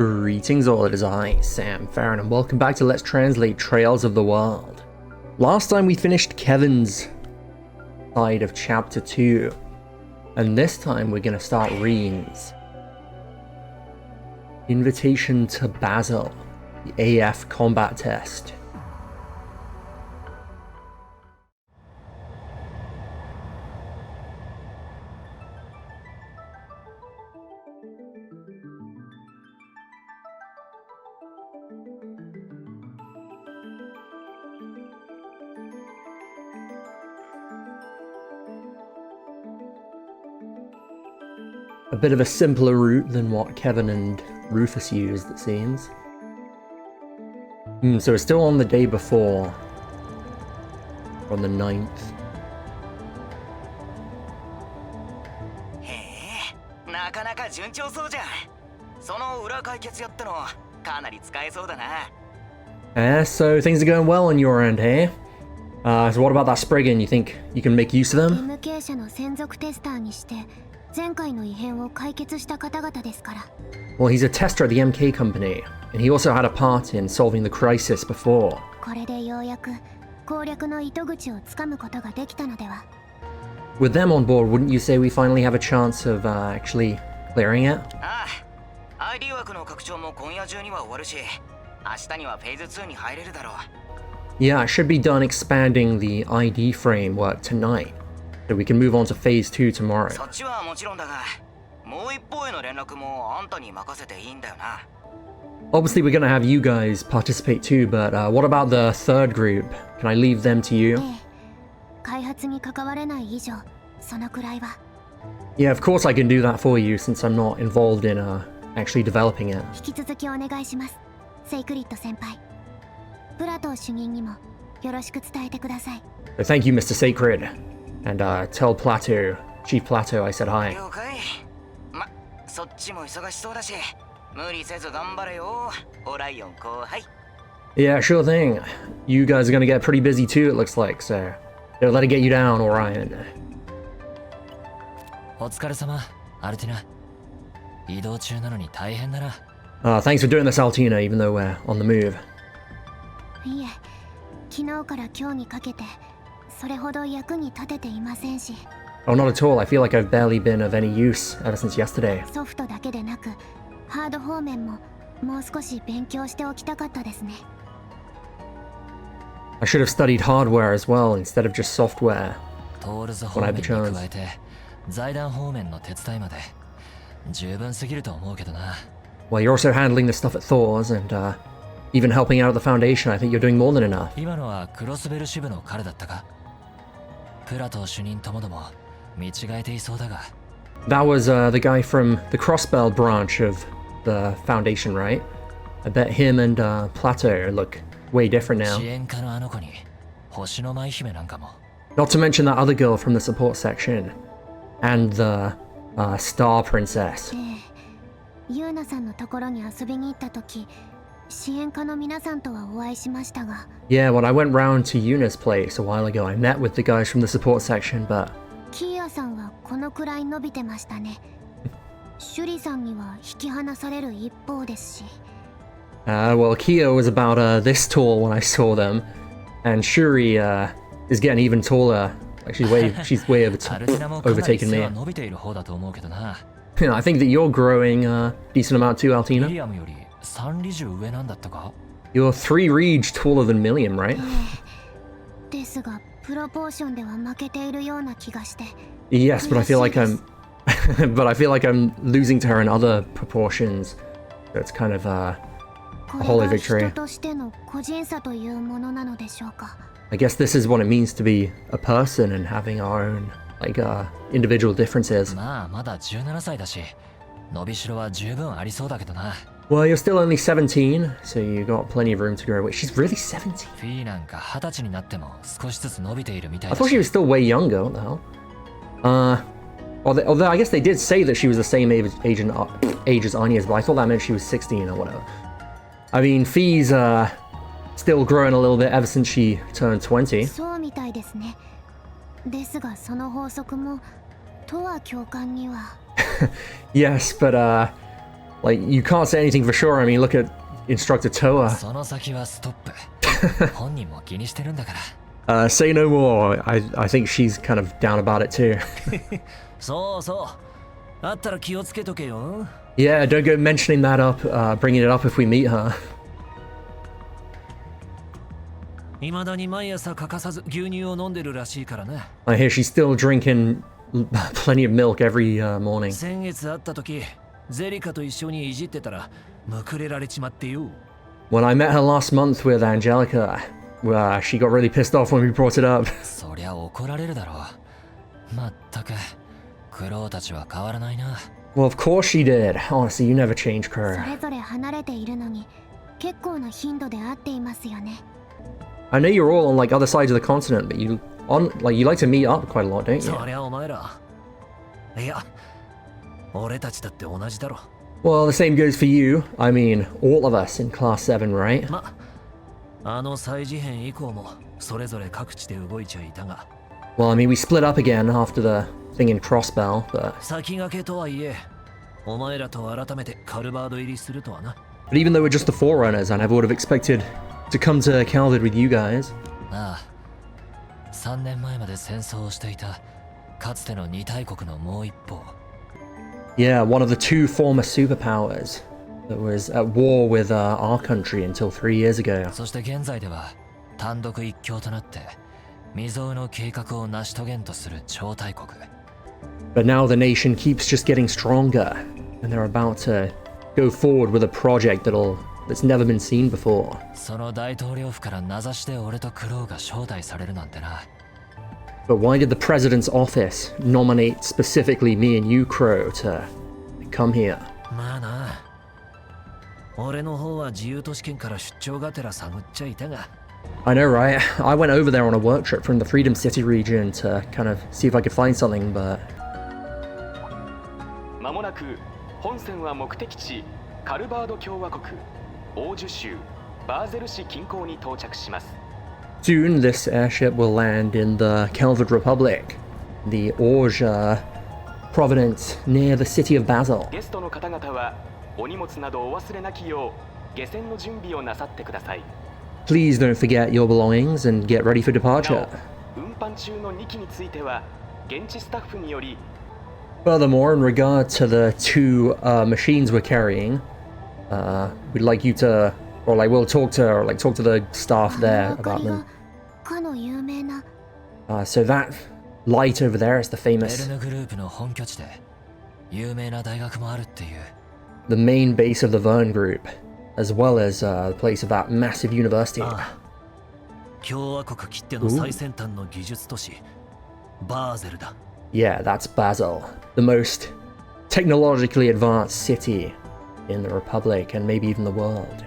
Greetings all, it is I, Sam Farron, and welcome back to Let's Translate Trails of the World. Last time we finished Kevin's side of Chapter 2, and this time we're going to start Reen's. Invitation to Basil, the AF combat test. A bit of a simpler route than what Kevin and Rufus used, it seems. So it's still on the day before. On the 9th. So things are going well on your end, hey? So what about that Spriggan? You think you can make use of them? Well, he's a tester at the MK company, and he also had a part in solving the crisis before. With them on board, wouldn't you say we finally have a chance of actually clearing it? Yeah, it should be done expanding the ID framework tonight, so we can move on to Phase 2 tomorrow. Obviously we're going to have you guys participate too, but what about the third group? Can I leave them to you? Yeah, of course I can do that for you since I'm not involved in actually developing it. So thank you, Mr. Sacred, and tell Plateau, Chief Plateau, I said hi. Yeah, sure thing. You guys are gonna get pretty busy too, it looks like, so don't let it get you down, Orion. Thanks for doing this, Altina, even though we're on the move. Oh, not at all. I feel like I've barely been of any use ever since yesterday. I should have studied hardware as well instead of just software when I had the chance. Well, you're also handling the stuff at Thor's and even helping out at the Foundation. I think you're doing more than enough. That was the guy from the Crossbell branch of the Foundation, right? I bet him and Plateau look way different now. Not to mention that other girl from the support section. And the Star Princess. Yeah, when I went round to Yuna's place a while ago, I met with the guys from the support section, but... well, Kyo was about this tall when I saw them, and Shuri is getting even taller. Like she's way overtaken me. You know, I think that you're growing a decent amount too, Altina. You're 3 Reg taller than Milliam, right? Yes, but I feel like I'm losing to her in other proportions. So it's kind of a holy victory. I guess this is what it means to be a person and having our own, like, individual differences. Well, you're still only 17, so you got plenty of room to grow. Wait, she's really 17? I thought she was still way younger, what the hell? Although I guess they did say that she was the same age as Anya's, but I thought that meant she was 16 or whatever. I mean, Fee's still growing a little bit ever since she turned 20. Yes, but Like, you can't say anything for sure. I mean, look at Instructor Toa. Say no more. I think she's kind of down about it too. Yeah, don't go mentioning that up, bringing it up if we meet her. I hear she's still drinking plenty of milk every morning. When I met her last month with Angelica, she got really pissed off when we brought it up. Well, of course she did. Honestly, you never change, Kuro. I know you're all on like other sides of the continent, but you like to meet up quite a lot, don't you? Well, the same goes for you. I mean, all of us in Class 7, right? Well, I mean, we split up again after the thing in Crossbell, but even though we're just the Forerunners, I never would have expected to come to Calvard with you guys. Yeah, one of the two former superpowers that was at war with our country until 3 years ago. But now the nation keeps just getting stronger, and they're about to go forward with a project that's never been seen before. But why did the president's office nominate specifically me and you, Crow, to come here? I know, right? I went over there on a work trip from the Freedom City region to kind of see if I could find something, but... Soon, this airship will land in the Calvard Republic, the Orge province near the city of Basel. Please don't forget your belongings and get ready for departure. Furthermore, in regard to the two machines we're carrying, we'd like you to, or like we'll talk to the staff there about them. So that light over there is the famous, the main base of the Verne Group, as well as the place of that massive university. Yeah, that's Basel, the most technologically advanced city in the Republic and maybe even the world.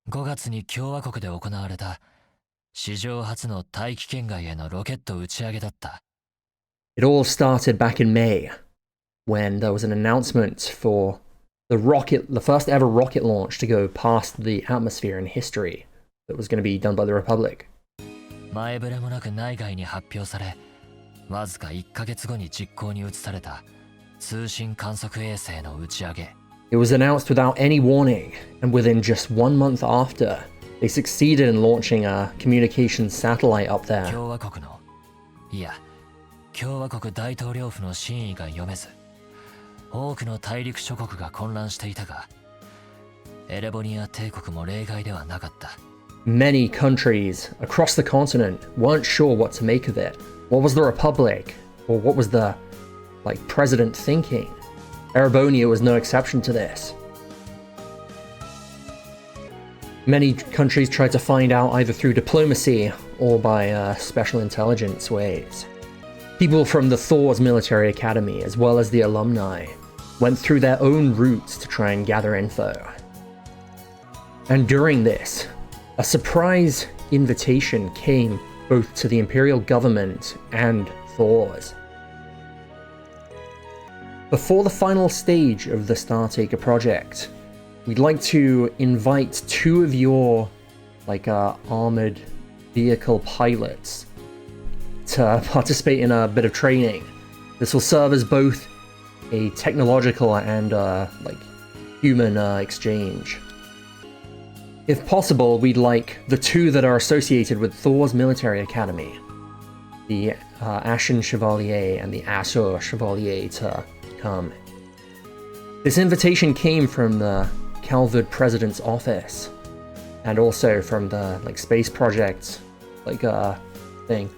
5月に共和国で行われた史上初の大気圏外へのロケット打ち上げだった。It all started back in May, when there was an announcement for the first ever rocket launch to go past the atmosphere in history that was going to be done by the Republic. 前触れもなく内外に発表され、わずか1ヶ月後に実行に移された通信観測衛星の打ち上げ。It was announced without any warning, and within just 1 month after, they succeeded in launching a communications satellite up there. 共和国の、いや、共和国大統領府の真意が読めず、多くの大陸諸国が混乱していたが、エレボニア帝国も例外ではなかった。Many countries across the continent weren't sure what to make of it. What was the Republic, or what was the, president thinking? Erebonia was no exception to this. Many countries tried to find out either through diplomacy or by special intelligence ways. People from the Thor's military academy, as well as the alumni, went through their own routes to try and gather info. And during this, a surprise invitation came both to the Imperial government and Thor's. Before the final stage of the Startaker project, we'd like to invite 2 of your, armored vehicle pilots to participate in a bit of training. This will serve as both a technological and like human exchange. If possible, we'd like the two that are associated with Thor's military academy, the Ashen Chevalier and the Azure Chevalier, to come. This invitation came from the Calvard President's office, and also from the space project thing.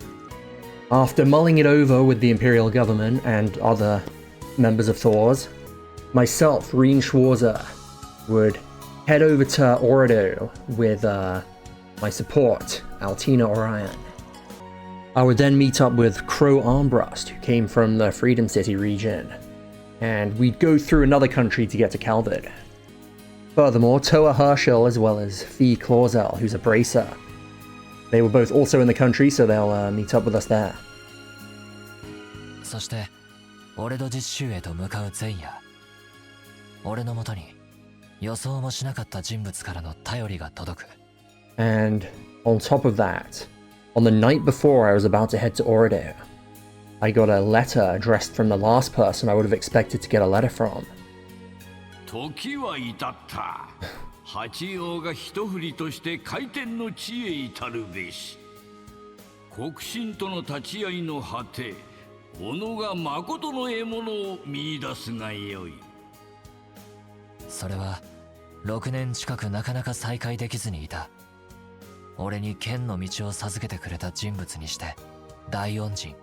After mulling it over with the Imperial government and other members of Thor's, myself, Rien Schwarzer, would head over to Orido with my support, Altina Orion. I would then meet up with Crow Armbrust, who came from the Freedom City region, and we'd go through another country to get to Calvard. Furthermore, Toa Herschel as well as Fee Clausel, who's a bracer. They were both also in the country, so they'll meet up with us there. そして、俺の実習へと向かう前夜、俺のもとに予想もしなかった人物からの頼りが届く。And on top of that, on the night before I was about to head to Orido, I got a letter addressed from the last person I would have expected to get a letter from. 時は至った。八王が一振りとして回転の地へ至るべし。国臣との立ち会いの果て、己が誠の獲物を見出すがよい。それは6年近くなかなか再会できずにいた。俺に剣の道を授けてくれた人物にして大恩人。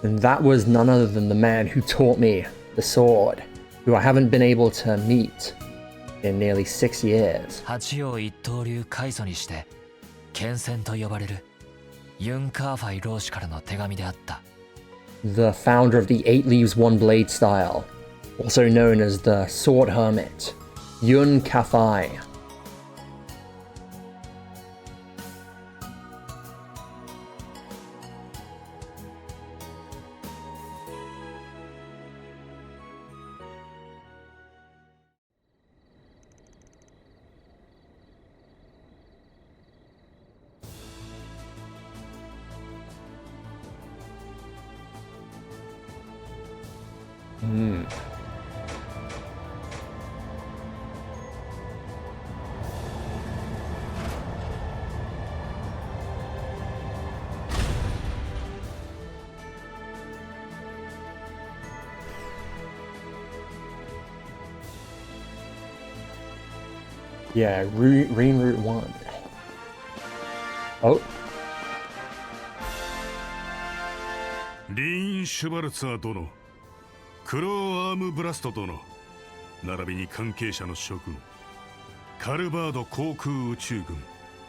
And that was none other than the man who taught me the sword, who I haven't been able to meet in nearly 6 years. 八王一刀流開祖にして剣仙と呼ばれるユン・カーファイ老師からの手紙であった。The founder of the Eight Leaves One Blade style, also known as the Sword Hermit, Yun Kafai. Yeah, Rain Route 1. Oh. リーン・シュバルツァー殿、クローアームブラスト殿、並びに関係者の諸君、カルバード航空宇宙軍、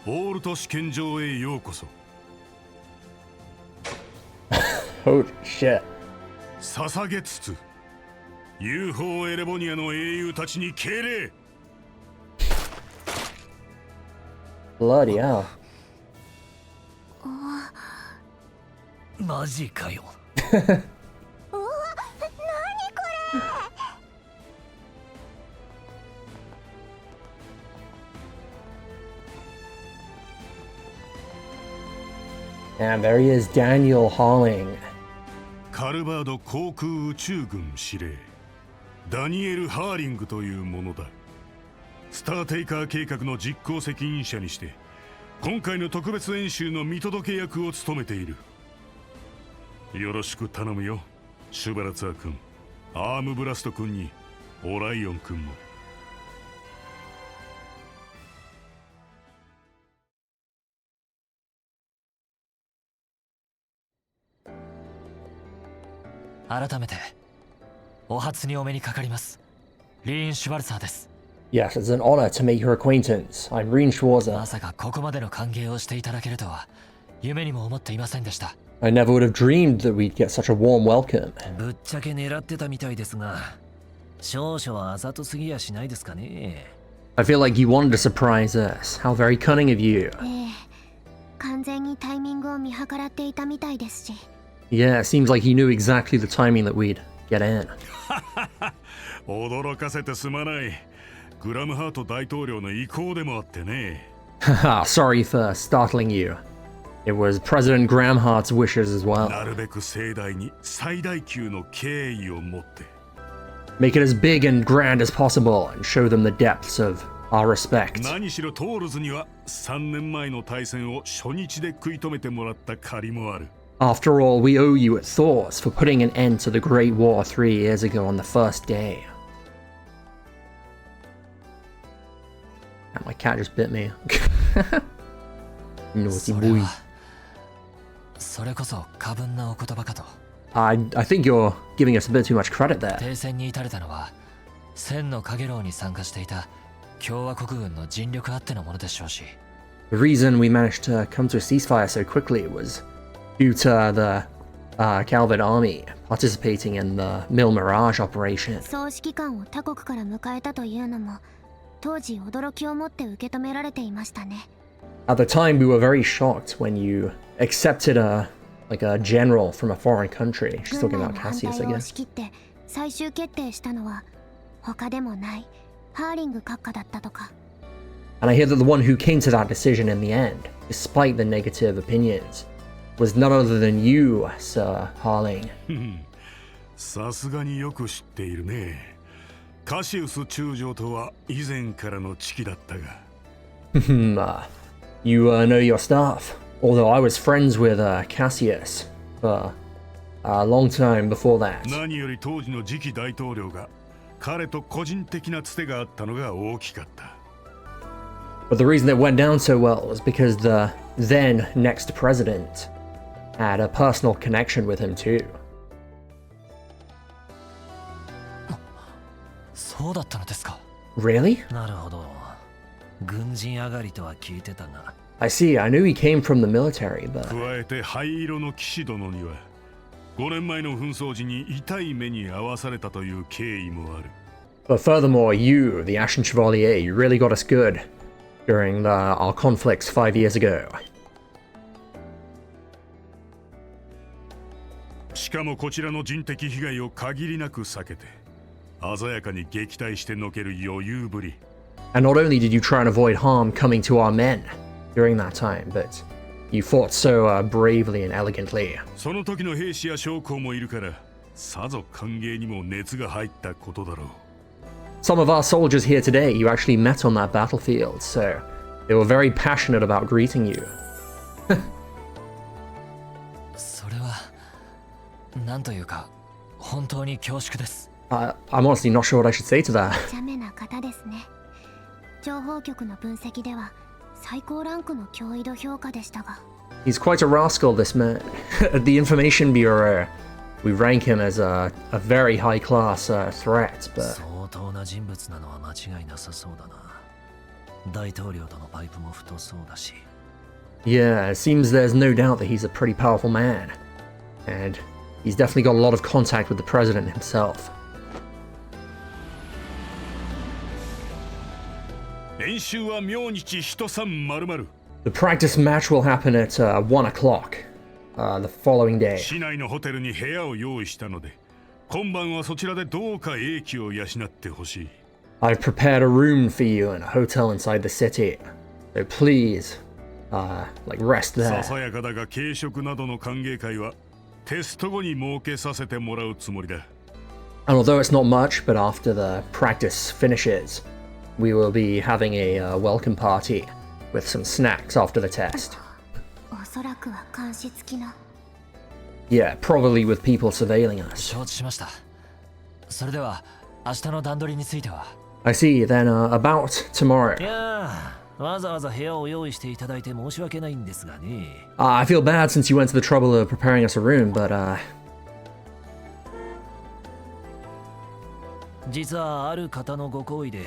オールト試験場へようこそ。Holy shit. 捧げつつ、UFO エレボニアの英雄たちに敬礼。Bloody hell. マジかよ。And there he is, Daniel Halling. カルバード航空宇宙軍司令ダニエル・ハーリングというものだ。スターテイカー計画の実行責任者にして今回の特別演習の見届け役を務めている。よろしく頼むよ、シュバラツァー君、アームブラスト君にオライオン君も。改めてお初にお目にかかります。リーン・シュバルツァーです。Yes, it's an honor to make your acquaintance. I'm Rien Schwarzer. まさかここまでの歓迎をしていただけるとは夢にも思っていませんでした。I never would have dreamed that we'd get such a warm welcome. ぶっちゃけ狙ってたみたいですが、少々はあざとすぎやしないですかね。I feel like you wanted to surprise us. How very cunning of you. 完全にタイミングを見計らっていたみたいですし。Yeah, it seems like he knew exactly the timing that we'd get in. 驚かせてすまない。グラムハート大統領の意向でもあってね。Haha, sorry for startling you. It was President Gramhart's wishes as well. なるべく盛大に最大級の敬意を持って Make it as big and grand as possible and show them the depths of our respect. 何しろトールズには3年前の大戦を初日で食い止めてもらった借りもある After all, we owe you at Thor's for putting an end to the Great War 3 years ago on the first day. And my cat just bit me. Naughty boy. それこそ過分なお言葉かと。 I think you're giving us a bit too much credit there. 停戦に至れたのは千の陽炎に参加していた共和国軍の尽力あってのものでしょうし。 The reason we managed to come to a ceasefire so quickly was due to the Calvert Army participating in the Mill Mirage operation. 総指揮官を他国から迎えたというのも当時驚きを持って受け止められていましたね。 At the time, we were very shocked when you accepted a general from a foreign country. She's 軍 talking 内 about の反 Cassius, 対 I を押 guess. し切って最終決定したのは他でもないハーリング閣下だったとか。 And I hear that the one who came to that decision in the end, despite the negative opinions, was none other than you, Sir Harling. さすがによく知っているねカシウス中将とは以前からの知己だったが You know your stuff. Although I was friends with Cassius for a long time before that. 何より当時の次期大統領が彼と個人的なつてがあったのが大きかった But the reason it went down so well was because the then next president had a personal connection with him too. そうだったのですか。 Really? なるほど。軍人上がりとは聞いてたが。 I see. I knew he came from the military, but 加えて灰色の騎士殿には5年前の紛争時に痛い目に遭わされたという経緯もある furthermore, you, the Ashen Chevalier, you really got us good during our conflicts 5 years ago. しかもこちらの人的被害を限りなく避けて鮮やかに撃退してのける余裕ぶり And not only did you try and avoid harm coming to our men during that time, but you fought so bravely and elegantly. その時の兵士や将校もいるからさぞ歓迎にも熱が入ったことだろう Some of our soldiers here today you actually met on that battlefield, so they were very passionate about greeting you. それはなんというか本当に恐縮です。 I'm honestly not sure what I should say to that. 茶目な方ですね。情報局の分析では最高ランクの脅威度評価でしたが。 He's quite a rascal, this man. At the Information Bureau, we rank him as a very high-class threat, but 相当な人物なのは間違いなさそうだな。大統領とのパイプも太そうだし。 yeah, it seems there's no doubt that he's a pretty powerful man. And he's definitely got a lot of contact with the president himself. 練習は明日一三丸々 The practice match will happen at 1 o'clock the following day. 市内のホテルに部屋を用意したので今晩はそちらでどうか英気を養ってほしい I've prepared a room for you in a hotel inside the city. So please, rest さ there. さやかだが軽食などの歓迎会はテスト後に設けさせてもらうつもりだ And although it's not much, but after the practice finishes, we will be having a welcome party with some snacks after the test. おそらくは監視付きの。 Yeah, probably with people surveilling us. 承知しました。それでは明日の段取りについては。 I see, then about tomorrow. いやー、わざわざ部屋を用意していただいて申し訳ないんですがね。I feel bad since you went to the trouble of preparing us a room, but 実はある方のご好意で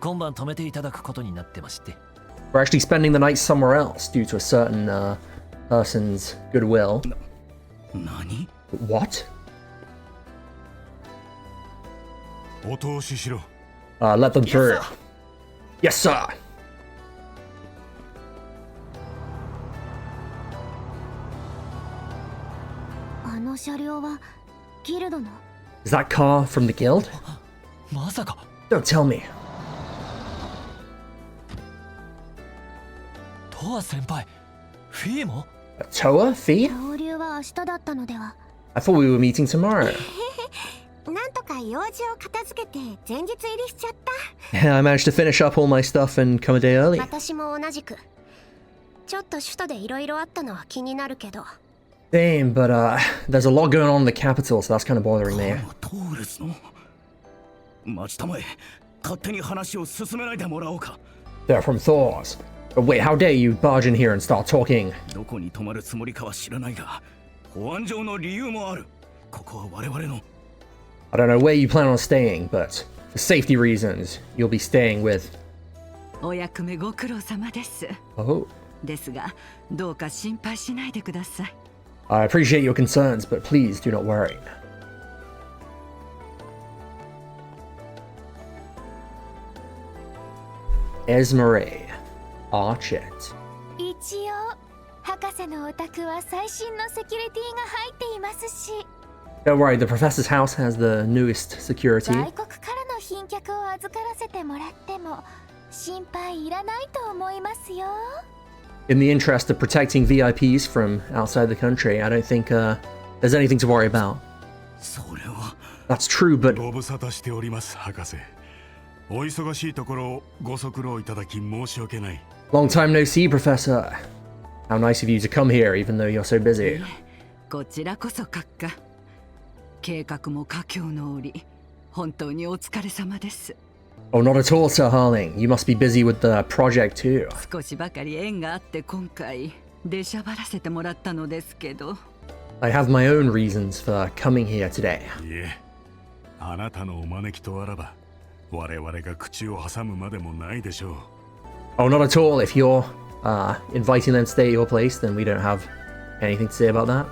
今晩泊めていただくことになってまして。 we're actually spending the night somewhere else due to a certain person's goodwill. 何 What? お通ししろ Let them through. Yes, sir. あの車両はギルドの。 Is that car from the guild? まさか Don't tell me. トア先輩、フィーも Toa? Fee? 合流は明日だったのでは。 I thought we were meeting tomorrow. なんとか用事を片付けて前日入りしちゃった。Yeah, I managed to finish up all my stuff and come a day early. 私も同じく。ちょっと首都でいろいろあったのは気になるけど。 Same, but there's a lot going on in the capital, so that's kind of bothering me. トーレスの待ちたまえ、勝手に話を進めないでもらおうか。 They're from Thor's. But wait, how dare you barge in here and start talking? どこに泊まるつもりかは知らないが、保安上の理由もある。ここは我々の。 I don't know where you plan on staying, but for safety reasons, you'll be staying with... お役目ご苦労様です。 Oh. ですが、どうか心配しないでください。 I appreciate your concerns, but please do not worry. Esmeralda, Archet. 一応、博士のお宅は最新のセキュリティが入っていますし、 Don't worry, the professor's house has the newest security. 外国からの賓客を預からせてもらっても心配いらないと思いますよ。 In the interest of protecting VIPs from outside the country, I don't think there's anything to worry about. それは。 That's true, but ご無沙汰しております博士。お忙しいところをご足労いただき申し訳ない。 long time no see, Professor. How nice of you to come here, even though you're so busy. こちらこそ閣下。計画も佳境の折、本当にお疲れ様です。 Oh, not at all, Sir Harling. You must be busy with the project too. 少しばかり縁があって今回出しゃばらせてもらったのですけど。 I have my own reasons for coming here today. いえ、あなたのお招きとあらば、我々が口を挟むまでもないでしょう。 Oh, not at all. If you're inviting them to stay at your place, then we don't have anything to say about that.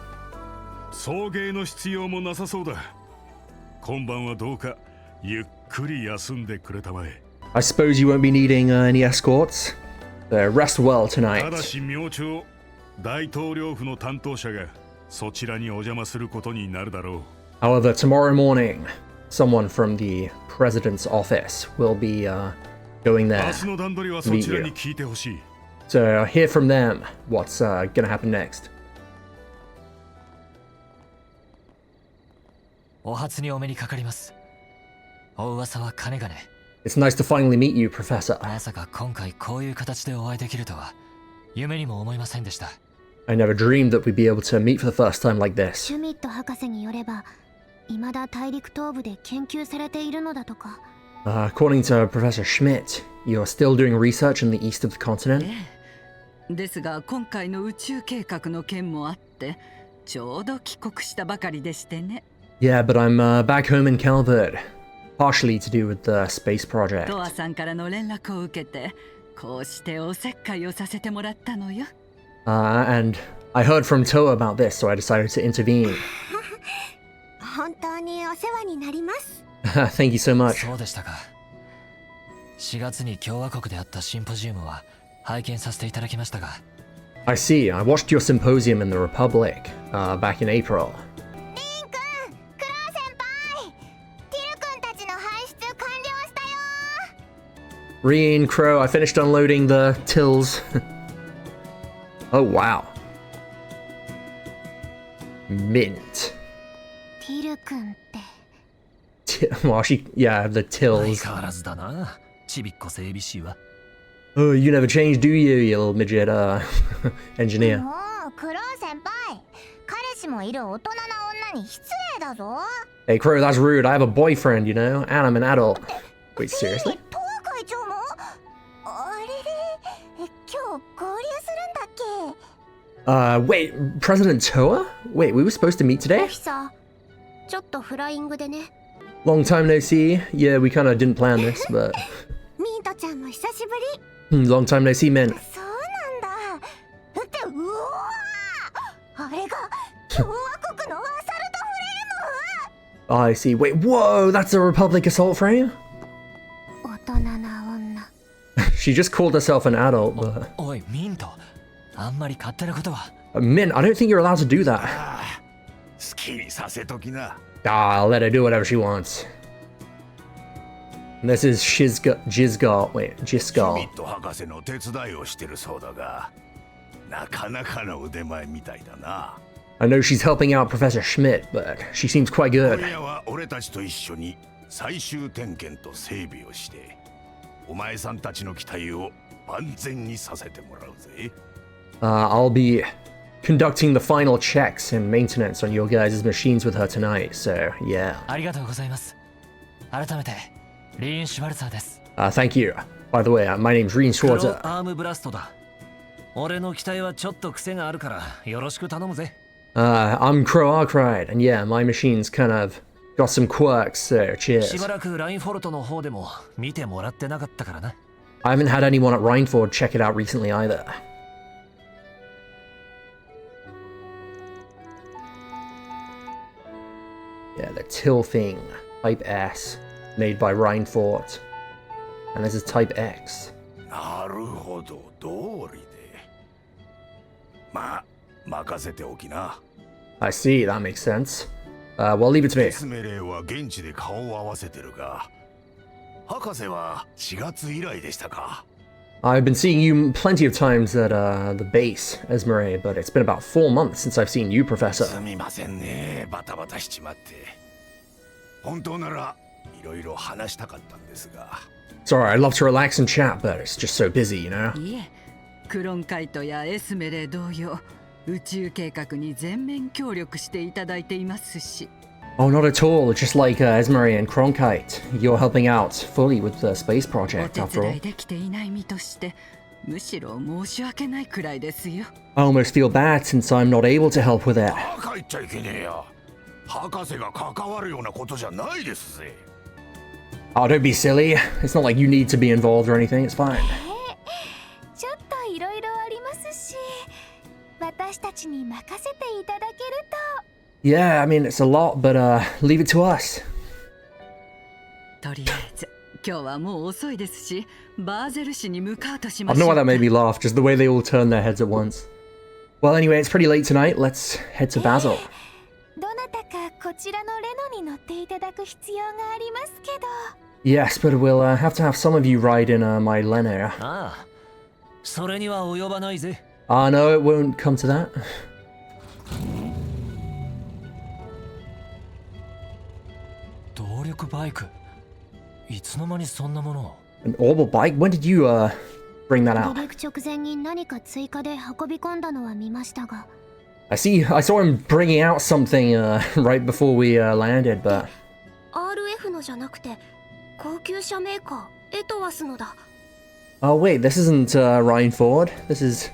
送迎の必要もなさそうだ。今晩はどうかゆっくり休んでくれたまえ。 I suppose you won't be needing any escorts. Rest well ただ tonight. し明朝、大統領府の担当者がそちらにお邪魔することになるだろう。 However, tomorrow morning, someone from the president's office will be going 明 there. 日の段取りはそちらに聞いてほしい。 So hear from them what's gonna happen next. お初にお目にかかります。お噂はかねがね。 It's nice to finally meet you, Professor. まさか今回こういう形でお会いできるとは夢にも思いませんでした。 I never dreamed that we'd be able to meet for the first time like this. シュミット博士によれば、未だ大陸東部で研究されているのだとか。 According to Professor Schmidt, you're still doing research in the east of the continent? ですが今回の宇宙計画の件もあってちょうど帰国したばかりでしてね。 Yeah, but I'm back home in Calvert, partially to do with the space project. トアさんからの連絡を受けてこうしておせっかいをさせてもらったのよ。 And I heard from Toa about this, so I decided to intervene. 本当にお世話になります。 Thank you so much. そうでしたか。4月に共和国であったシンポジウムは拝見させていただきましたが。 I see. I watched your symposium in the Republic back in April. リンくん、クロウ先輩、ティル君たちの搬出完了したよ。 Reen, Crow, I finished unloading the tills. Oh, wow. Mint. ティル君って。 Well, yeah, the 相 tills. 変わらずだな、ちびっこ整備士は。 Oh, you never change, do you, you little midget engineer? もうクロウ先輩、彼氏もいる大人な女に失礼だぞ。 Hey, Crow, that's rude. I have a boyfriend, you know, and I'm an adult. Wait, seriously? トア会長もあれれ、今日合流するんだっけ。 Wait, President Toa? Wait, we were supposed to meet オ today? フィサー、ちょっとフライングでね。 Long time no see. Yeah, we kind of didn't plan this, but ミントちゃんも久しぶり。 long time no see, Mint. そうなんだ。ってうわー、あれが共和国のアサルトフレーム。 I see. Wait, whoa, that's a Republic assault frame? 大人な女。 She just called herself an adult, but おいミント、あんまり勝手なことは。 Mint, I don't think you're allowed to do that. 好きにさせときな。 I'll let her do whatever she wants. This is Jizgal. Wait, シュミ Jisgal. ット博士の手伝いをしてるそうだが、なかなかの腕前みたいだな。 I know she's helping out Professor Schmidt, but she seems quite 今 good. 夜は俺たちと一緒に最終点検と整備をして、お前さんたちの機体を万全にさせてもらうぜ。I'll be conducting the final checks and maintenance on your guys' machines with her tonight, so yeah. ありがとうございます。改めてリーン・シュワルツァーです。Thank you. By the way, my name's Reen 黒 Schwarzer. アームブラストだ。俺の機体はちょっと癖があるからよろしく頼むぜ。I'm Crow Arkwright, and yeah, my machine's kind of got some quirks, so し cheers. ばらくラインフォルトの方でも見てもらってなかったからな。I haven't had anyone at Rhineford check it out recently either. Yeah, the Till thing, Type S, made by Rhineford. And this is Type X. なるほど、通りで。まあ、任せておきな。 I see, that makes sense. Well, leave it to me. デスメレーは現地で顔を合わせてるが、博士は4月以来でしたか。 I've been seeing you plenty of times at the base, Esmeralda, but it's been about 4 months since I've seen you, Professor. すみませんね、バタバタしちまって。本当ならいろいろ話したかったんですが。 Sorry, I'd love to relax and chat, but it's just so busy, you know? いえ、クロンカイトやエスメレ同様、宇宙計画に全面協力していただいていますし。Oh, not at all. Just like Esmeralda and Cronkite, you're helping out fully with the space お project, 手 after 伝 all. いできていない身として、むしろ申し訳ないくらいですよ。I almost feel bad since I'm not able to help with it. バカ言っちゃいけねえや。博士が関わるようなことじゃないですぜ。 Oh, don't be silly. It's not like you need to be involved or anything. It's fine. ちょっといろいろありますし、私たちに任せていただけると。 Yeah, I mean, it's a lot, but leave it to us. とりあえず、今日はもう遅いですし、バーゼル市に向かうとし I ま don't し know ょ why う that made me laugh, just the way they all turned their heads at once. Well, anyway, it's pretty late tonight. Let's head to Basel. どなたかこちらのレノに乗っていただく必要がありますけど。 Yes, but we'll have to have some of you ride in my Leno. ああ、それには及ばないぜ。No, it won't come to that. 動力バイク。いつの間にそんなものを。 An orbital bike? When did you bring that 離 out? 陸直前に何か追加で運び込んだのは見ましたが。 I saw him bringing out something right before we landed, but RF のじゃなくて高級車メーカーエトワスのだ。 oh wait, this isn't Ryan Ford. This is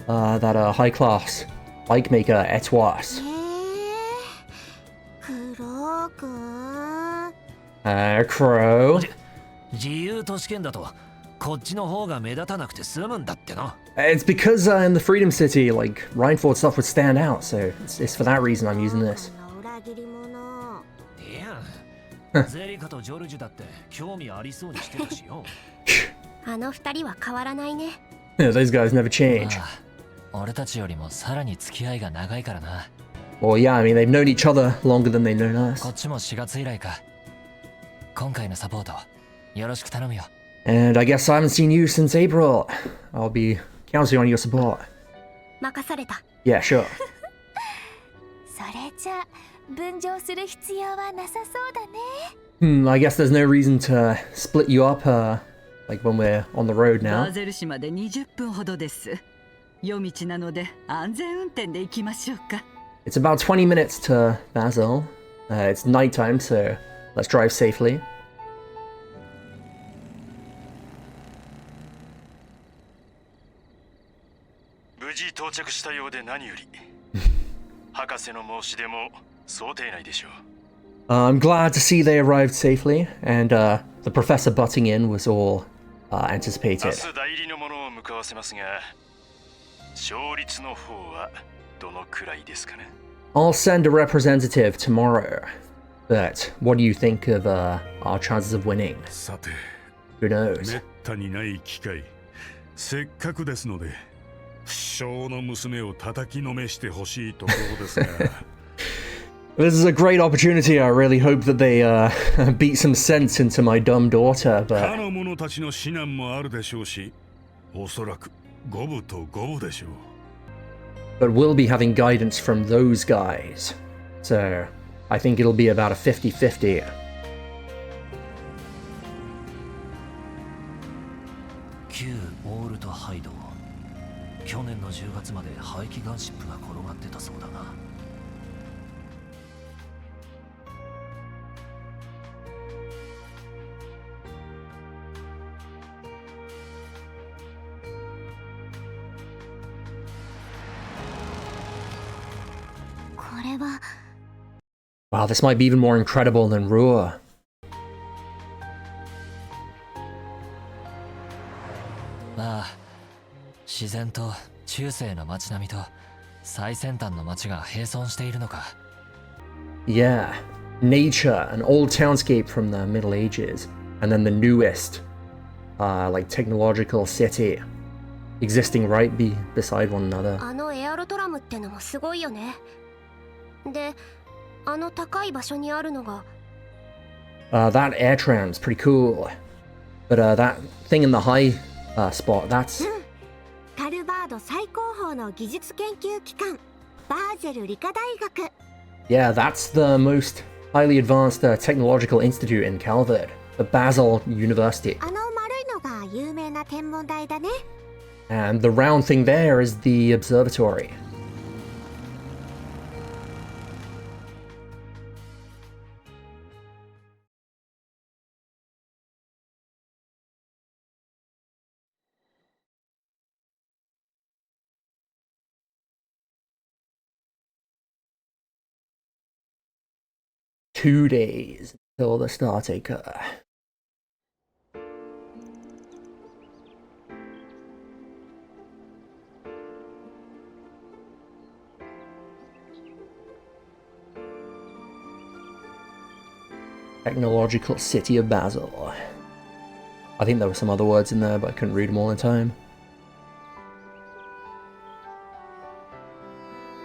that high class bike maker Etoise. 黒くん。 Crow. 自由都市圏だとこっちの方が目立たなくて済むんだってな。 It's because in the Freedom City, like Ryan Ford stuff would stand out, so it's for that reason I'm using this. 裏切り者。いや、ゼリカとジョルジュだって興味ありそうにしてたしよ。あの二人は変わらないね。Yeah, those guys never change. ああ、俺たちよりもさらに付き合いが長いからな。 Well, yeah, I mean they've known each other longer than they've known こ us. っちも4月以来か。今回のサポートよろしく頼むよ。 And I guess I haven't seen you since April. I'll be counting on your support. 任された。 Yeah, sure. それじゃ分譲する必要はなさそうだね。I guess there's no reason to split you up, like when we're on the road バ now. ーゼル市まで20分ほどです。夜道なので安全運転で行きましょうか。 It's about 20 minutes to Basel. It's nighttime, so let's drive safely. 無事到着したようで何より博士の申し出も想定内でしょう。 I'm glad to see they arrived safely, and the professor butting in was all 明 anticipated. 日代理のものを向かわせますが、勝率の方はどのくらいですかね。 I'll send a representative tomorrow. But what do you think of our chances of winning? さて、 Who knows? めったにない機会。せっかくですので、不肖の娘を叩きのめしてほしいところですが。This is a great opportunity. I really hope that they beat some sense into my dumb daughter, 他 but の者たちの指南もあるでしょうし、おそらく五分と五分でしょう。but we'll be having guidance from those guys. So I think it'll be about a 50-50. 旧オールトハイド。去年の10月まで排気ガンシップが転がってたそうだな。これは Wow, this might be even more incredible than Ruhr. まあ自然と中世の街並みと最先端の街が並存しているのか。 Yeah, nature, an old townscape from the Middle Ages, and then the newest, like technological city, existing right beside one another. あのエアロトラムってのもすごいよね。で、あの高い場所にあるのが That air tram's pretty cool, but that thing in the high spot, that's カルバード最高峰の技術研究機関バーゼル理科大学。 yeah, that's the most highly advanced technological institute in Calvert, the Basel University. あの丸いのが有名な天文台だね。 And the round thing there is the observatory. Two days until the Startaker. Technological City of Basel. I think there were some other words in there, but I couldn't read them all in time.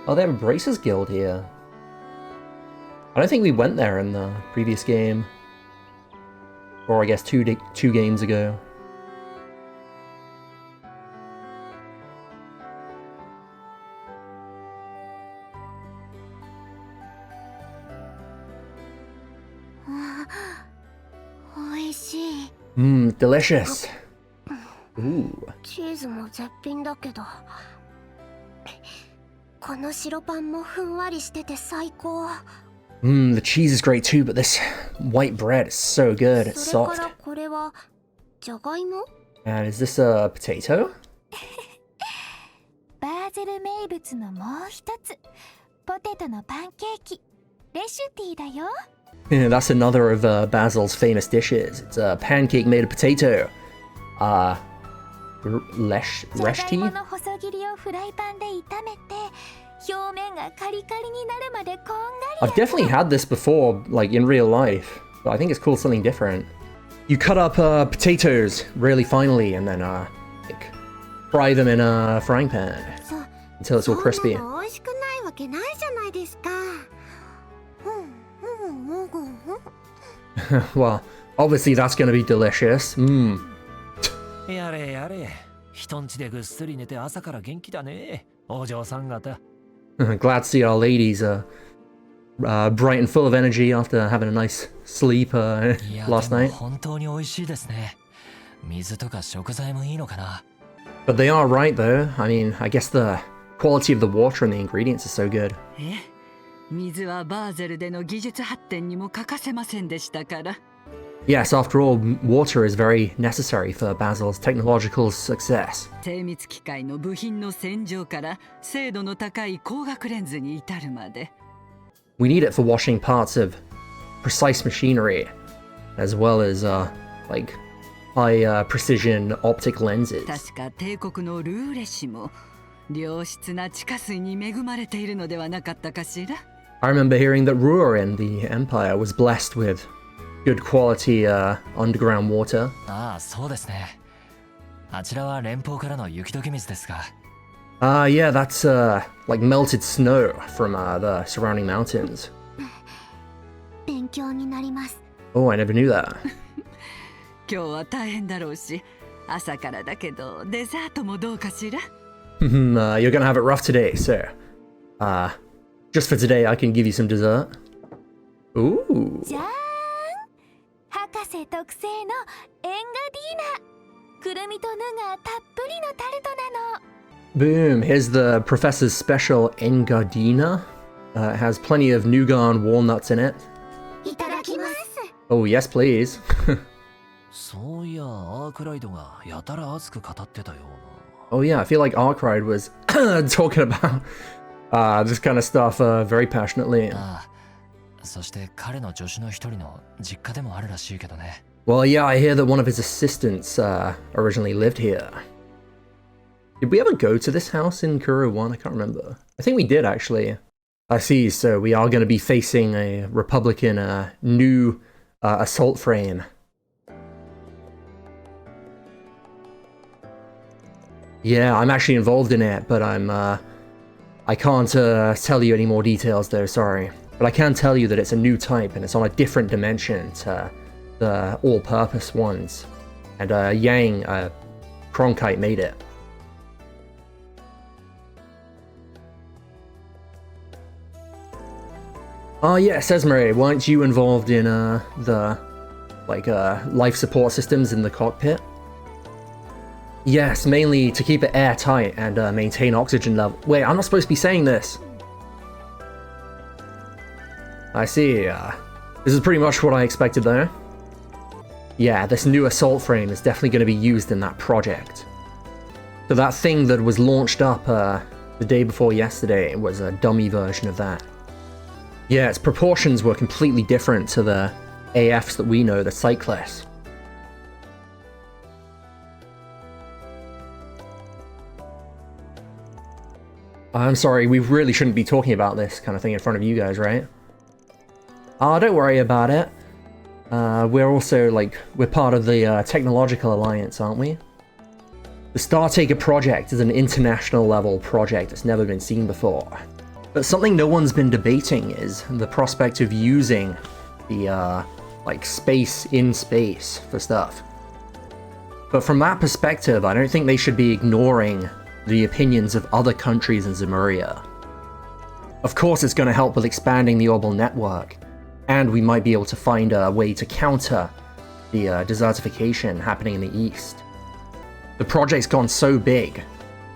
Oh, they have a Bracers Guild here. I don't think we went there in the previous game. Or I guess two games ago. Delicious. Ooh. チーズも絶品だけど、この白パンもふんわりしてて最高。 The cheese is great too, but this white bread is so good. It's それか soft. らこれはじゃがいも？ And is this a potato? バーゼル名物のもう一つ、ポテトのパンケーキ、レシュティだよ。 Yeah, that's another of Basil's famous dishes. It's a pancake made of potato. じゃがい Reshti? もの細切りをフライパンで炒めて、表面がカリカリになるまでこんがり。 I've definitely had this before, like in real life, but I think it's cool something different. You cut up potatoes really finely and then like fry them in a frying pan until it's all crispy. そんなの美味しくないわけないじゃないですか。Well, obviously that's going to be delicious. やれやれ、人んちでぐっすり寝て朝から元気だね、お嬢さん方。Glad to see our ladies bright and full of energy after having a nice sleep いや last でも night. 本当に美味しいですね。水とか食材もいいのかな。 But they are right though. I mean, I guess the quality of the water and the ingredients is so good. 水はバーゼルでの技術発展にも欠かせませんでしたから。 Yes, after all, water is very necessary for Basil's technological success. 精密機械の部品の洗浄から精度の高い光学レンズに至るまで。 We need it for washing parts of precise machinery, as well as like high precision optic lenses. 確か帝国のルーレ氏も良質な地下水に恵まれているのではなかったかしら。 I remember hearing that Ruhr in the Empire was blessed with good quality underground water. ああ、そうですね。あちらは連邦からの雪解け水ですが。Yeah, that's like melted snow from the surrounding mountains. 勉強になります。 Oh, I never knew that. 今日は大変だろうし、朝からだけどデザートもどうかしら。You're gonna have it rough today, sir. Just for today, I can give you some dessert. Ooh. じゃーん、博士特製のエンガディーナ。くるみとヌがたっぷりのタルトなの。 Boom, here's the professor's special Engadina. It has plenty of nougat and walnuts in it. いただきます。 Oh, yes, please. そういやアークライドがやたら熱く語ってたような。 Oh, yeah, I feel like Arkride was talking about this kind of stuff very passionately. ああ、そして彼の助手の一人の実家でもあるらしいけどね。 Well, yeah, I hear that one of his assistants originally lived here. Did we ever go to this house in Kuro 1? I can't remember. I think we did, actually. I see, so we are going to be facing a Republican new assault frame. Yeah, I'm actually involved in it, but I can't tell you any more details though, sorry. But I can tell you that it's a new type and it's on a different dimension to the all-purpose ones. And Yang, Cronkite made it. Oh yes, Esmeralda, weren't you involved in the life support systems in the cockpit? Yes, mainly to keep it airtight and maintain oxygen level. Wait, I'm not supposed to be saying this. I see. This is pretty much what I expected though. Yeah, this new assault frame is definitely going to be used in that project. So that thing that was launched up the day before yesterday was a dummy version of that. Yeah, its proportions were completely different to the AFs that we know, the Cyclists. I'm sorry, we really shouldn't be talking about this kind of thing in front of you guys, right? Oh, don't worry about it. We're also, we're part of the Technological Alliance, aren't we? The Startaker project is an international level project that's never been seen before. But something no one's been debating is the prospect of using the, space in space for stuff. But from that perspective, I don't think they should be ignoring the opinions of other countries in Zemuria. Of course, it's going to help with expanding the orbital network, and we might be able to find a way to counter the desertification happening in the east. The project's gone so big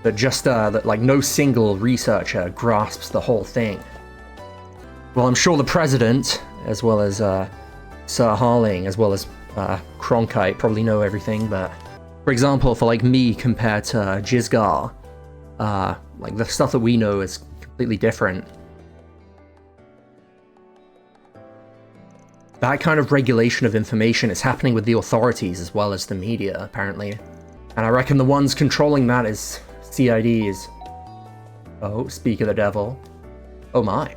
that just no single researcher grasps the whole thing. Well, I'm sure the president, as well as Sir Harling, as well as Cronkite, probably know everything, but for example, for me compared to Jizgar, the stuff that we know is completely different. That kind of regulation of information is happening with the authorities as well as the media, apparently. And I reckon the ones controlling that is CIDs. Oh, speak of the devil. Oh my.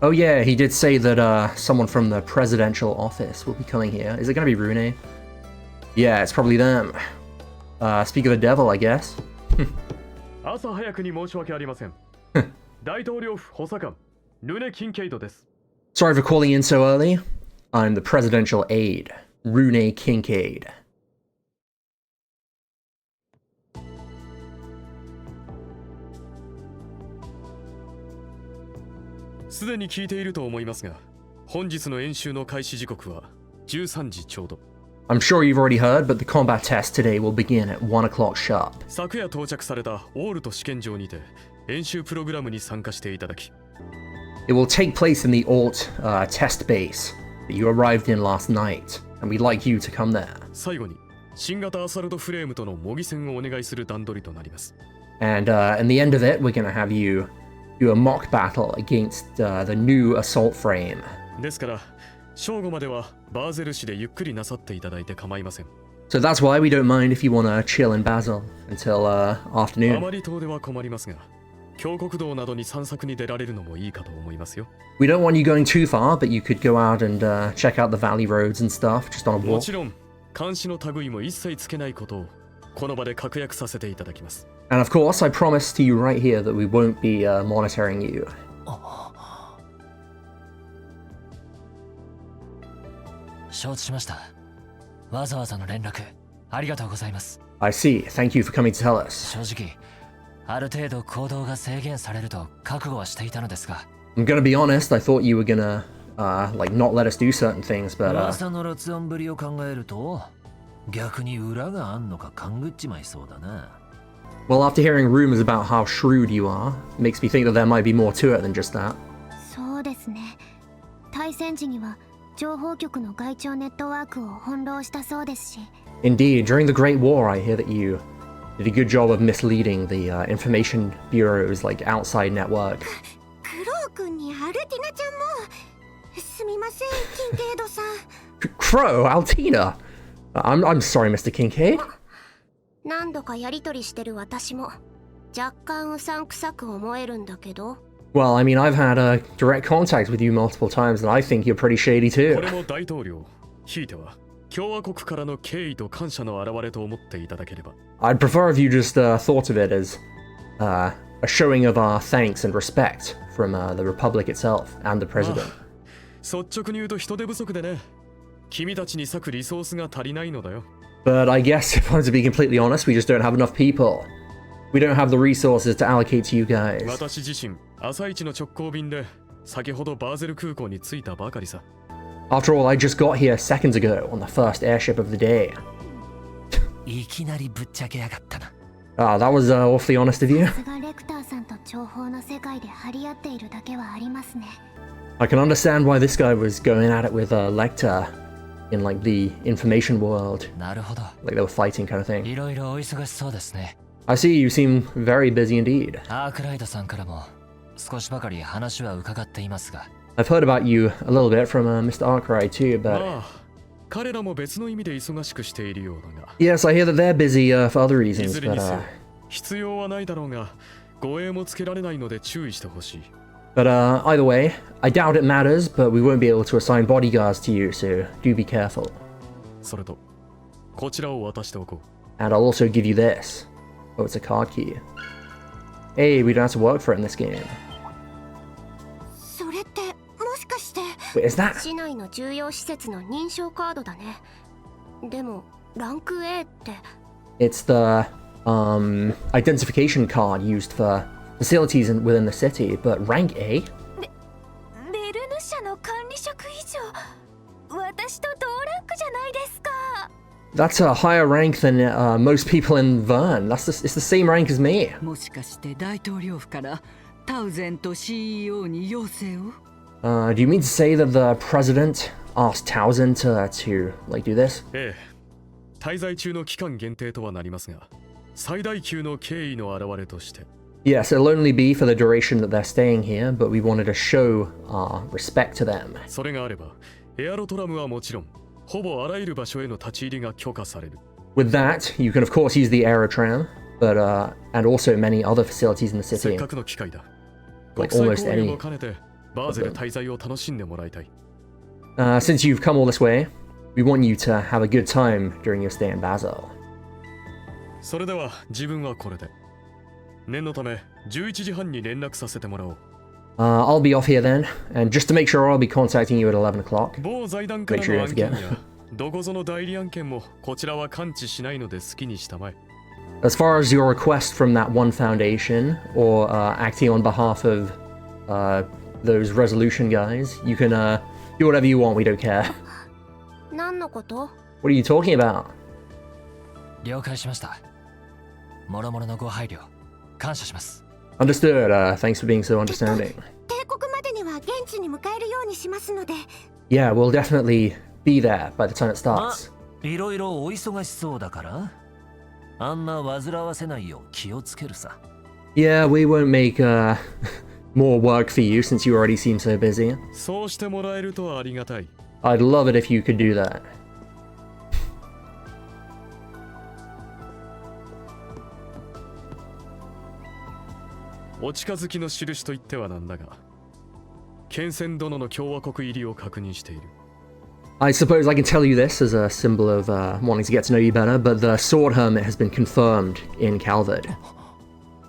Oh yeah, he did say that someone from the presidential office will be coming here. Is it gonna be Rune? Yeah, it's probably them. Speak of the devil, I guess. Sorry for calling in so early. I'm the presidential aide, Rune Kincaid. すでに聞いていると思いますが、本日の演習の開始時刻は13時ちょうど。 I'm sure you've already heard, but the combat test today will begin at 1 o'clock sharp. 昨夜到着されたオールト試験場にて演習プログラムに参加していただき。 It will take place in the Alt test base that you arrived in last night, and we'd like you to come there. 最後に新型アサルトフレームとの模擬戦をお願いする段取りとなります。 And in the end of it, we're gonna have you do a mock battle against the new assault frame. ですから正午まではバーゼル市でゆっくりなさっていただいて構いません。 So that's why we don't mind if you wanna chill in Basel until あ afternoon. まり遠出は困りますが、峡谷道などに散策に出られるのもいいかと思いますよ。 We don't want you going too far, but you could go out and check out the valley roads and stuff just on a も walk. ちろん監視の類も一切つけないことをこの場で確約させていただきます。 And of course, I promise to you right here that we won't be monitoring you. 承知しました。わざわざの連絡ありがとうございます。I see. Thank you for coming to tell us. 正直ある程度行動が制限されると覚悟はしていたのですが I'm gonna be honest, I thought you were gonna, like, not let us do certain things, but, 噂の辣腕ぶりを考えると逆に裏があんのか勘ぐっちまいそうだな。 well, after hearing rumors about how shrewd you are, makes me think that there might be more to it than just that. そうですね。対戦時には情報局の外庁ネットワークを翻弄したそうですし。 Indeed, during the Great War, I hear that you did a good job of misleading the information bureau's, like, outside network. クロウ君にアルティナちゃんも。すみません、キンケイドさん。Crow, Altina! I'm sorry, Mr. Kincaid. 何度かやりとりしてる私も若干うさんくさく思えるんだけど。 Well, I mean, I've had direct contact with you multiple times, and I think you're pretty shady こ too. れも大統領ひいては共和国からの敬意と感謝の表れと思っていただければ。 I'd prefer if you just thought of it as a showing of our thanks and respect from the Republic itself and the President. 率直に言うと人手不足でね。君たちに割くリソースが足りないのだよ。 But I guess, if I'm to be completely honest, we just don't have enough people. We don't have the resources to allocate to you guys. 私自身朝一の直行便で先ほどバーゼル空港に着いたばかりさ。 After all, I just got here seconds ago on the first airship of the day. いきなりぶっちゃけやがったな。 That was awfully honest of you. さすがレクターさんと情報の世界で張り合っているだけはありますね。 I can understand why this guy was going at it with Lecter in, like, the information world. なるほど Like they were fighting kind of thing. いろいろお忙しそうですね I see you seem very busy indeed. アークライドさんからも少しばかり話は伺っていますが I've heard about you a little bit from Mr. Arkwright too, ま but あ彼らも別の意味で忙しくしているようだが。 yes, I hear that they're busy for other い reasons, ずれに but せよ必要はないだろうが護衛もつけられないので注意してほしい。 either way, I doubt it matters, but we won't be able to assign bodyguards to you, so do be careful. それとこちらを渡しておこう。 And I'll also give you this. Oh, it's a card key. Hey, we don't have to work for it in this game. それってもしかして。 Wait, is that? 市内の重要施設の認証カードだね。でもランク A って。 It's the identification card used for facilities within the city, but rank A? ベルヌ社の管理職以上私と同ランクじゃないですか That's a higher rank than most people in Vern. It's the same rank as me. もしかして大統領府からタウゼント CEO に要請を Do you mean to say that the president asked Townsend to like do this? ええ滞在中の期間限定とはなりますが最大級の敬意の表れとして。 Yes, it'll only be for the duration that they're staying here, but we wanted to show our respect to them. それがあればエアロトラムはもちろんほぼあらゆる場所への立ち入りが許可される。 With that, you can of course use the aerotram, but and also many other facilities in the せ city. っかくの機会だ。 Like 国際 almost 交流 any. も兼ねてバーゼル滞在を楽しんでもらいたい。 Since you've come all this way, we want you to have a good time during your stay in Basel. それでは自分はこれで。念のため11時半に連絡させてもらおう。 I'll be off here then, and just to make sure, I'll be contacting you at 11 o'clock. 某財団から Make sure you の don't 案件 forget. やどこぞの代理案件もこちらは関知しないので好きにしたまえ。 As far as your request from that one foundation, or acting on behalf of those resolution guys, you can do whatever you want, we don't care. 何のこと？ What are you talking about? 了解しましたもろもろのご配慮感謝します Understood, thanks for being so understanding. 帝国までには現地に迎えるようにしますので。 Yeah, we'll definitely be there by the time it starts. いろいろお忙しそうだからあんま煩わせないよう気をつけるさ。 Yeah, we won't make more work for you since you already seem so busy. そうしてもらえるとありがたい。 I'd love it if you could do that. お近づきの印と言ってはなんだが、ケンセン殿の共和国入りを確認している。 I suppose I can tell you this as a symbol of wanting to get to know you better, but the Sword Hermit has been confirmed in Calvard.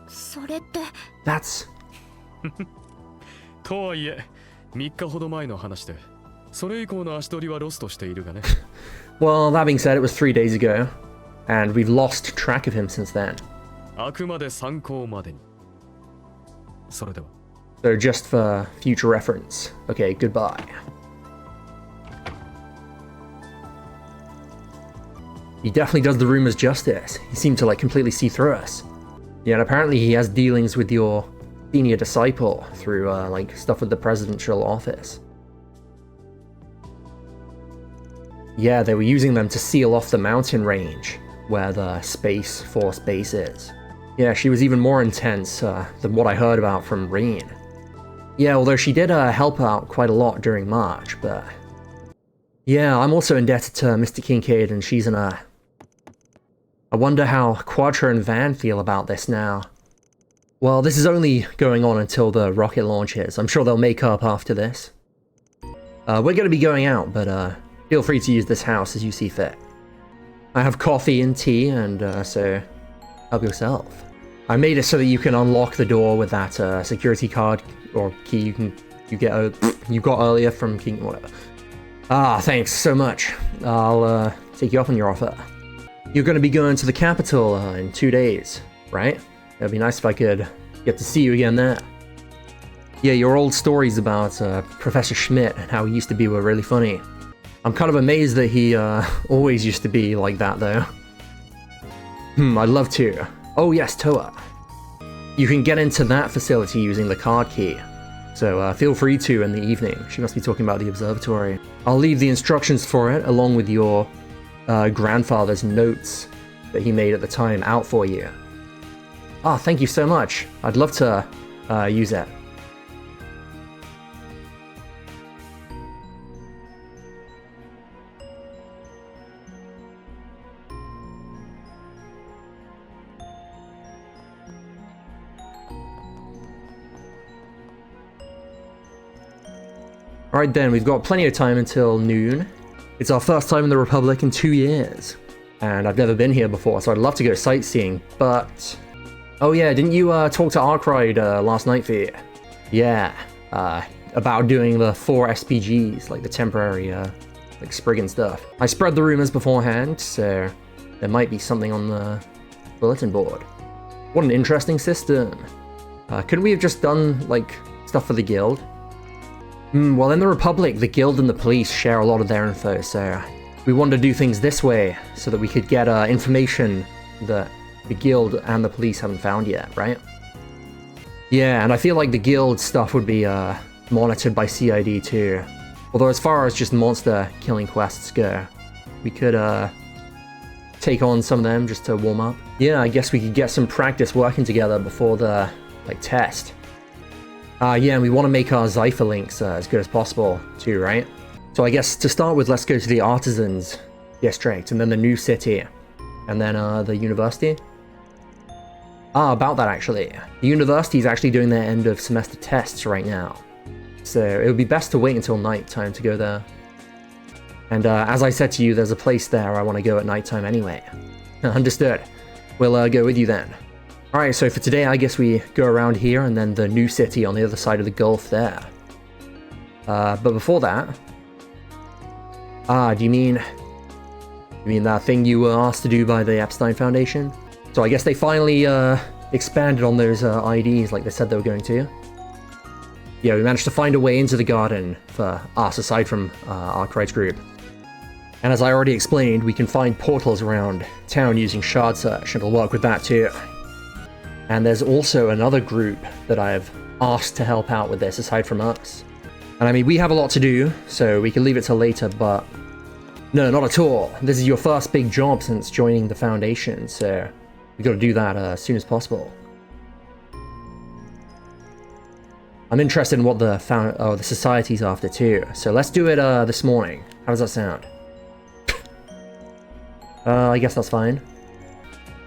それって。That's... とはいえ、3日ほど前の話で、それ以降の足取りはロストしているがね。 Well, that being said, it was 3 days ago, And we've lost track of him since then. あくまで参考までに。それでは。 So just for future reference. Okay, goodbye. He definitely does the rumors justice. He seemed to like completely see through us. Yeah, and apparently he has dealings with your senior disciple through like stuff with the presidential office. Yeah, they were using them to seal off the mountain range where the Space Force base is. Yeah, she was even more intense than what I heard about from Rain. Yeah, although she did help out quite a lot during March, but... Yeah, I'm also indebted to Mr. Kincaid and she's in a... I wonder how Quattro and Van feel about this now. Well, this is only going on until the rocket launches. I'm sure they'll make up after this. We're gonna be going out, but feel free to use this house as you see fit. I have coffee and tea, and so help yourself. I made it so that you can unlock the door with that security card or key you got earlier from King, whatever. Ah, thanks so much. I'll take you up on your offer. You're going to be going to the capital in 2 days, right? It'd be nice if I could get to see you again there. Yeah, your old stories about Professor Schmidt and how he used to be were really funny. I'm kind of amazed that he always used to be like that, though. I'd love to. Oh yes, Toa. You can get into that facility using the card key. So feel free to in the evening. She must be talking about the observatory. I'll leave the instructions for it, along with your grandfather's notes that he made at the time, out for you. Ah, thank you so much. I'd love to use it. Alright then, we've got plenty of time until noon. It's our first time in the Republic in 2 years. And I've never been here before, so I'd love to go sightseeing, but... Oh yeah, didn't you talk to Arkwright last night, Fee? Yeah, about doing the 4 SPGs, like the temporary, like Spriggan stuff. I spread the rumors beforehand, so there might be something on the bulletin board. What an interesting system. Couldn't we have just done, like, stuff for the guild? Well, in the Republic, the guild and the police share a lot of their info, so we wanted to do things this way so that we could get information that the guild and the police haven't found yet, right? Yeah, and I feel like the guild stuff would be monitored by CID too. Although as far as just monster killing quests go, we could take on some of them just to warm up. Yeah, I guess we could get some practice working together before the like test. Yeah, and we want to make our Zypher links as good as possible too, right? So I guess to start with, let's go to the Artisans District, and then the new city, and then the university. About that actually. The university is actually doing their end of semester tests right now. So it would be best to wait until night time to go there. And as I said to you, there's a place there I want to go at nighttime anyway. Understood. We'll go with you then. Alright, so for today, I guess we go around here and then the new city on the other side of the Gulf there. But before that... do you mean that thing you were asked to do by the Epstein Foundation? So I guess they finally expanded on those IDs like they said they were going to. Yeah, we managed to find a way into the garden for us, aside from Arkwright's group. And as I already explained, we can find portals around town using shard search, and it'll work with that too. And there's also another group that I've asked to help out with this, aside from us. And I mean, we have a lot to do, so we can leave it till later, but... No, not at all. This is your first big job since joining the Foundation, so we gotta do that as soon as possible. I'm interested in what the Society's after too, so let's do it this morning. How does that sound? I guess that's fine.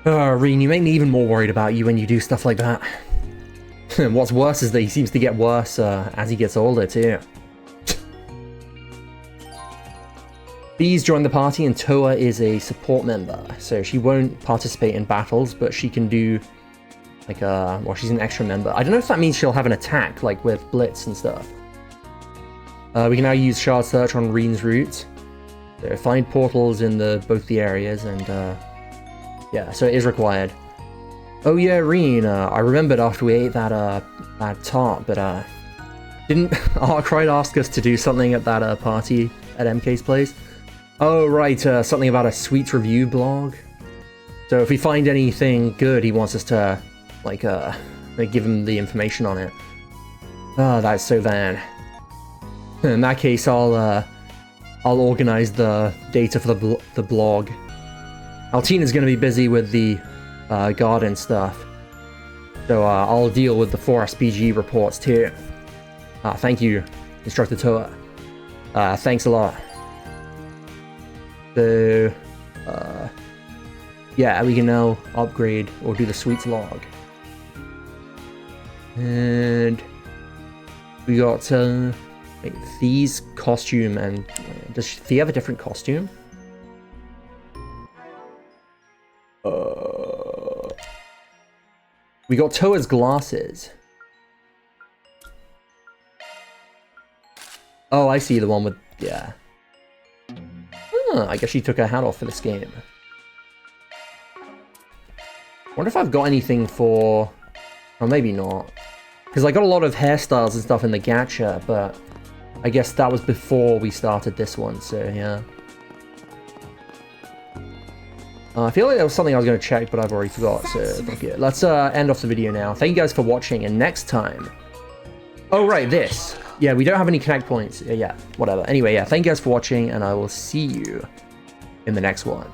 Reen, you make me even more worried about you when you do stuff like that. What's worse is that he seems to get worse as he gets older, too. Bees joined the party and Toa is a support member, so she won't participate in battles, but she can do, like, well, she's an extra member. I don't know if that means she'll have an attack, like with Blitz and stuff. We can now use Shard Search on Reen's route. So find portals in both the areas and Yeah, so it is required. Oh yeah, Reen, I remembered after we ate that tart, but didn't Arkwright ask us to do something at that party at MK's place? Oh right, something about a sweets review blog. So if we find anything good, he wants us to like give him the information on it. Ah, that's so Van. In that case, I'll organize the data for the blog. Altina's gonna be busy with the garden stuff, so I'll deal with the 4SPG reports too. Thank you, Instructor Toa. Thanks a lot. So, yeah, we can now upgrade or do the sweets log. And we got Thee's costume, and does Thee have a different costume? We got Toa's glasses. Oh, I see the one with, yeah. I guess she took her hat off for this game. Wonder if I've got anything for... Oh, maybe not. Because I got a lot of hairstyles and stuff in the gacha, but I guess that was before we started this one, so yeah. I feel like there was something I was going to check, but I've already forgot, so fuck it. Let's end off the video now. Thank you guys for watching, and next time... Oh, right, this. Yeah, we don't have any connect points. Yeah, whatever. Anyway, yeah, thank you guys for watching, and I will see you in the next one.